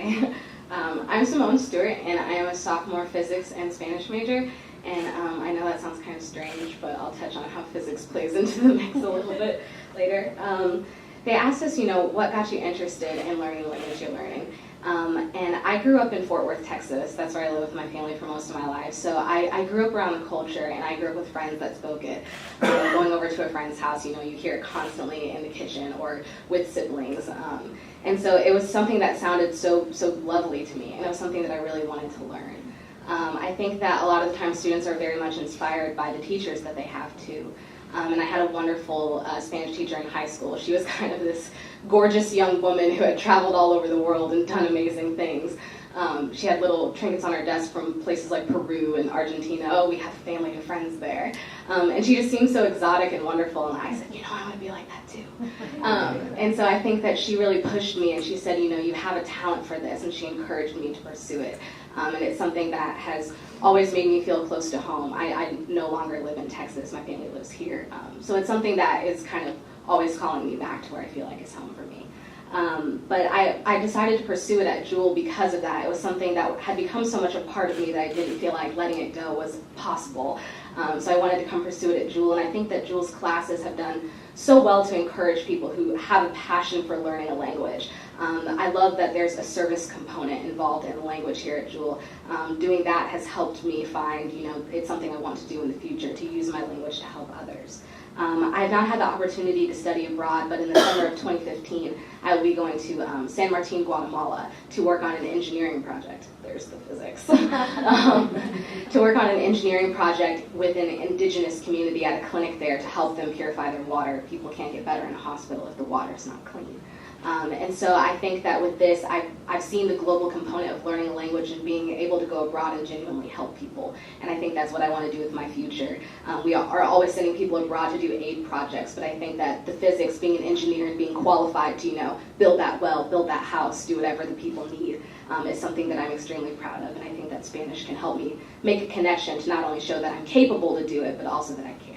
Hi, I'm Simone Stewart, and I am a sophomore physics and Spanish major. And I know that sounds kind of strange, but I'll touch on how physics plays into the mix a little bit later. They asked us, what got you interested in learning the language you're learning? And I grew up in Fort Worth, Texas. That's where I live with my family for most of my life. So I grew up around the culture, and I grew up with friends that spoke it. Going over to a friend's house, you hear it constantly in the kitchen or with siblings. And so it was something that sounded so lovely to me, and it was something that I really wanted to learn. I think that a lot of the time students are very much inspired by the teachers that they have too. And I had a wonderful Spanish teacher in high school. She was kind of this gorgeous young woman who had traveled all over the world and done amazing things. She had little trinkets on her desk from places like Peru and Argentina. Oh, we have family and friends there. And she just seemed so exotic and wonderful, and I said, I want to be like that too. And so I think that she really pushed me, and she said, you have a talent for this, and she encouraged me to pursue it. And it's something that has always made me feel close to home. I no longer live in Texas. My family lives here. So it's something that is kind of always calling me back to where I feel like it's home for me. But I decided to pursue it at Jewel because of that. It was something that had become so much a part of me that I didn't feel like letting it go was possible. So I wanted to come pursue it at Jewel, and I think that Jewel's classes have done so well to encourage people who have a passion for learning a language. I love that there's a service component involved in language here at Jewel. Doing that has helped me find, it's something I want to do in the future, to use my language to help others. I have not had the opportunity to study abroad, but in the summer of 2015, I will be going to San Martin, Guatemala, to work on an engineering project. There's the physics. To work on an engineering project with an indigenous community at a clinic there to help them purify their water. People can't get better in a hospital if the water's not clean. And so I think that with this, I've seen the global component of learning a language and being able to go abroad and genuinely help people. And I think that's what I want to do with my future. We are always sending people abroad to do aid projects, but I think that the physics, being an engineer and being qualified to, build that well, build that house, do whatever the people need, is something that I'm extremely proud of. And I think that Spanish can help me make a connection to not only show that I'm capable to do it, but also that I care.